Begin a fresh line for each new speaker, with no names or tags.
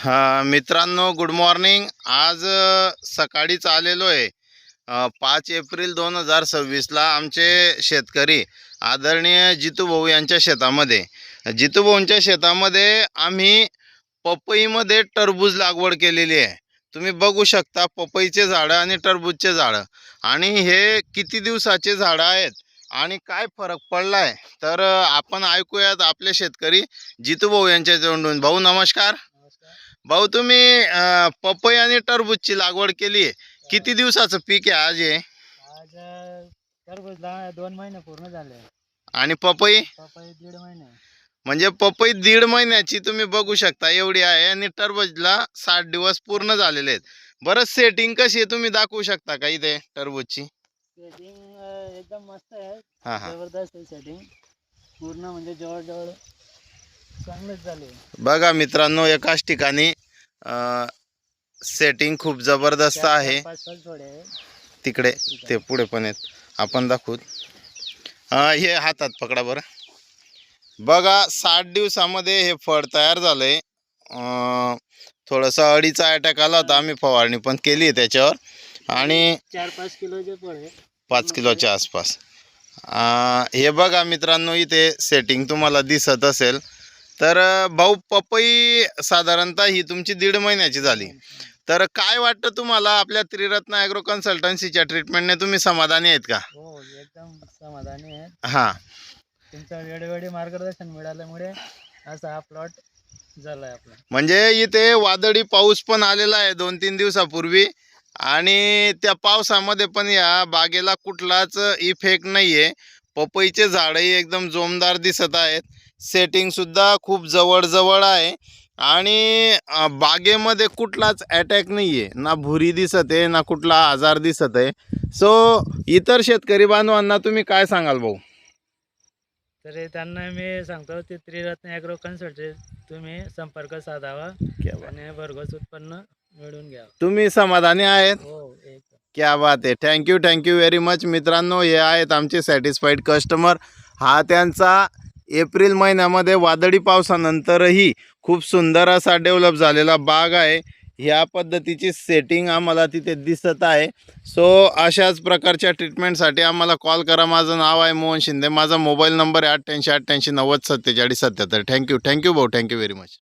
मित्रांनो, good morning. आज सकाळीच आलेलो आहे. 5 एप्रिल 2026ला आमचे शेतकरी आदरणीय जितूभाऊ यांच्या शेतामध्ये, जितूभाऊंच्या शेतामध्ये आम्ही पपईमध्ये टरबूज लागवड केलेली आहे. तुम्ही बघू शकता पपईचे झाडं आणि टरबूजचे झाडं, आणि हे किती दिवसाचे झाडं आहेत आणि काय फरक पडला आहे तर आपण ऐकूयात आपले शेतकरी जितूभाऊ यांच्या तोंडून. भाऊ नमस्कार. भाऊ, तुम्ही पपई आणि टरबूजची लागवड केली आहे. किती दिवसाचं पीक आहे आज हे?
आज टरबूजला 2 महिने पूर्ण झाले
आणि पपई
पपई 1.5 महिने.
म्हणजे पपई 1.5 महिन्याची तुम्ही बघू शकता एवढी आहे, आणि टरबूजला 60 दिवस पूर्ण झालेले आहेत. बरं, सेटिंग कशी आहे तुम्ही दाखवू शकता का इथे टरबूजची?
सेटिंग एकदम मस्त आहे.
हां हां,
जबरदस्त आहे सेटिंग. पूर्ण म्हणजे जवळ चांगलेच झाले.
बघा मित्रांनो, एकाच ठिकाणी सेटिंग खूप जबरदस्त आहे.
5 थोडे आहे.
तिकडे ते पुढे पण आहेत, आपण दाखवू. हे हातात पकडा बरं. बघा, 60 दिवसामध्ये हे फळ तयार झालंय. थोडंसं अळीचा अटॅक आला होता, आम्ही फवारणी पण केली आहे त्याच्यावर, आणि
4-5 किलोचे फळ आहे.
5 किलोच्या आसपास. हे बघा मित्रांनो, इथे सेटिंग तुम्हाला दिसत असेल. तर भाऊ, पपई साधारणतः ही तुमची 1.5 महिन्याची झाली. तर काय वाटतं तुम्हाला, आपल्या त्रिरत्न ॲग्रो कन्सल्टन्सीच्या ट्रीटमेंटने तुम्ही समाधानी आहेत का?
हो, एकदम समाधानी आहे.
हां,
तुमचं वेळोवेळी मार्गदर्शन मिळाल्यामुळे असा हा प्लॉट झालाय आपला.
म्हणजे इथे वादळी पाऊस पण आलेला आहे 2-3 दिवसापूर्वी, आणि त्या पावसामध्ये पण या बागेला कुठलाच इफेक्ट नाही आहे. पपईचे झाडही एकदम जोमदार दिसत आहेत. सेटिंग सुद्धा खूप जवळ आहे, आणि बागेमध्ये कुठलाच अटॅक नाही आहे, ना भुरी दिसत आहे, ना कुठला आजार दिसत आहे. सो इतर शेतकरी बांधवांना तुम्ही काय सांगाल भाऊ?
तर त्यांना मी सांगतो, ते त्रिरत्न ॲग्रो कन्सल्टन्सी तुम्ही संपर्क साधावा आणि भरघोस उत्पन्न मिळवून घ्या.
तुम्ही समाधानी आहेत?
हो, एकदम.
क्या बात आहे. Thank you very much. मित्रांनो, हे आहेत आमचे सॅटिस्फाईड कस्टमर. हा त्यांचा एप्रिल महिन्यामध्ये वादळी पावसानंतरही खूप सुंदर असा डेव्हलप झालेला बाग आहे. ह्या पद्धतीची सेटिंग आम्हाला तिथे दिसत आहे. सो अशाच प्रकारच्या ट्रीटमेंटसाठी आम्हाला कॉल करा. माझं नाव आहे मोहन शिंदे. माझा मोबाईल नंबर आहे 88 88 90 47 77. थँक्यू भाऊ, थँक्यू व्हेरी मच.